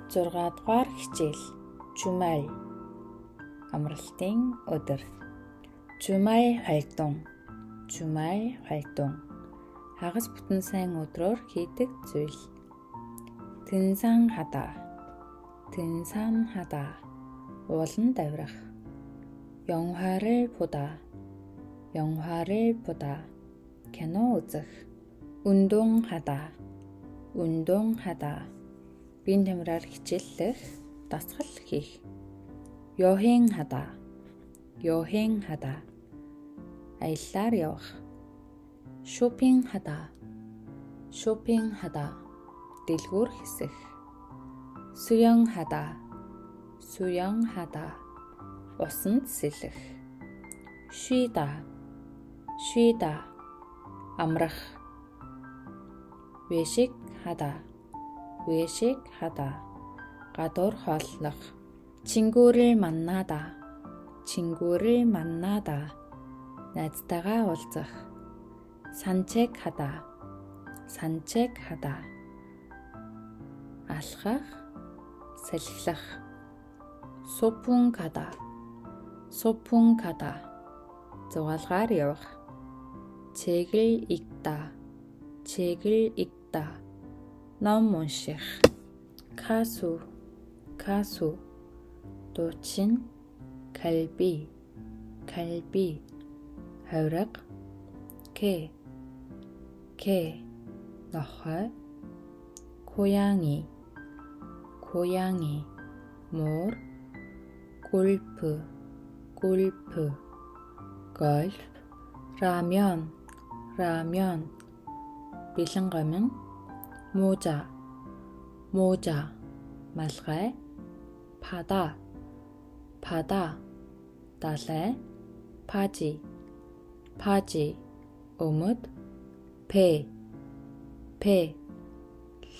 6 дугаар хичээл Жумал амралтын өдөр. Жумал 활동 хагас бүтэн сайн өдрөөр хийдэг зүйл. 등산하다 ууланд даврах. 영화를 보다 кино үзэх. 운동하다 биеийн тамираар хичээллэх, дасгал хийх. 여행하다 аяллаар явах. 쇼핑하다 дэлгүүр хэсэх. 수영하다 усанд сэлэх. 쉬다 амрах. 외식하다 гадуур хооллох. 친구를 만나다 найзтайгаа уулзах. 산책하다 алхах, салхилах. 소풍가다 зугаалгаар явах. 책을 읽다 ном унших. 가수 дуучин. 갈비 хавраг. 개 нохой. 고양이 муур. 골프 골프 라면 бэлэн гамин. 모자 малгай. 바다 далай. 바지 өмд. 배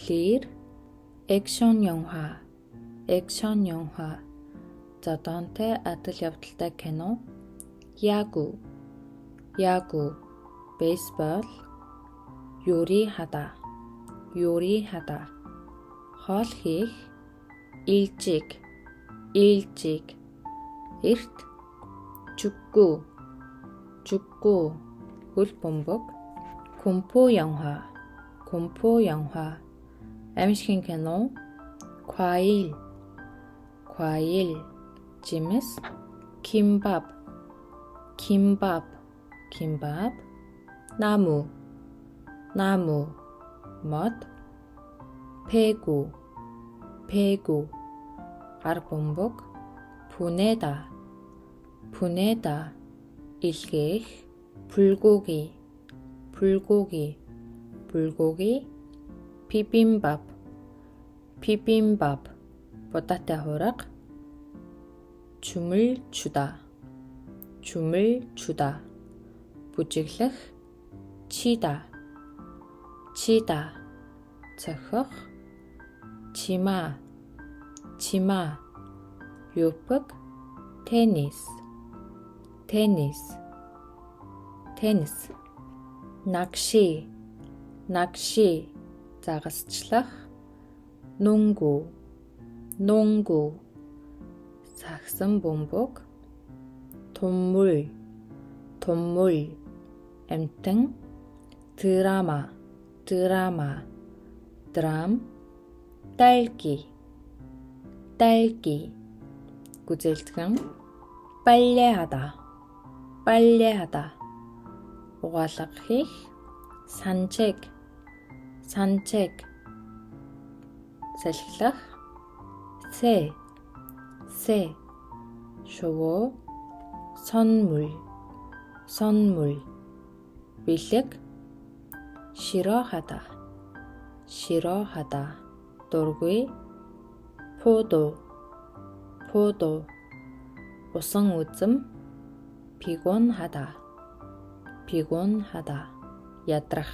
лир. 액션 영화 зодонтой адал явдалтай кино. 야구 бейсбол. 요리하다 хоол хийх. 일찍 эрт. 죽고 хөл бөмбөг. 공포 영화 аимшигын кино. 과일 жимс. 김밥 나무 мод. 배구 гар бөмбөг. 보내다 илгээх. 불고기 비빔밥 보따테 호락. 춤을 추다 부지글эх. 치다 цохих. 치마 юпг. 테니스 낚시 загасчлах. 농구 сагсан бөмбөг. 동물 амьтан. 드라마 драм. 딸기 구젤тгэн. 빨래하다 угаалга хийх. 산책 салхилах. 새 шувуу. 선물 бэлэг. 싫어하다 дургүй. 포도 усан үзэм. 피곤하다 ядрах.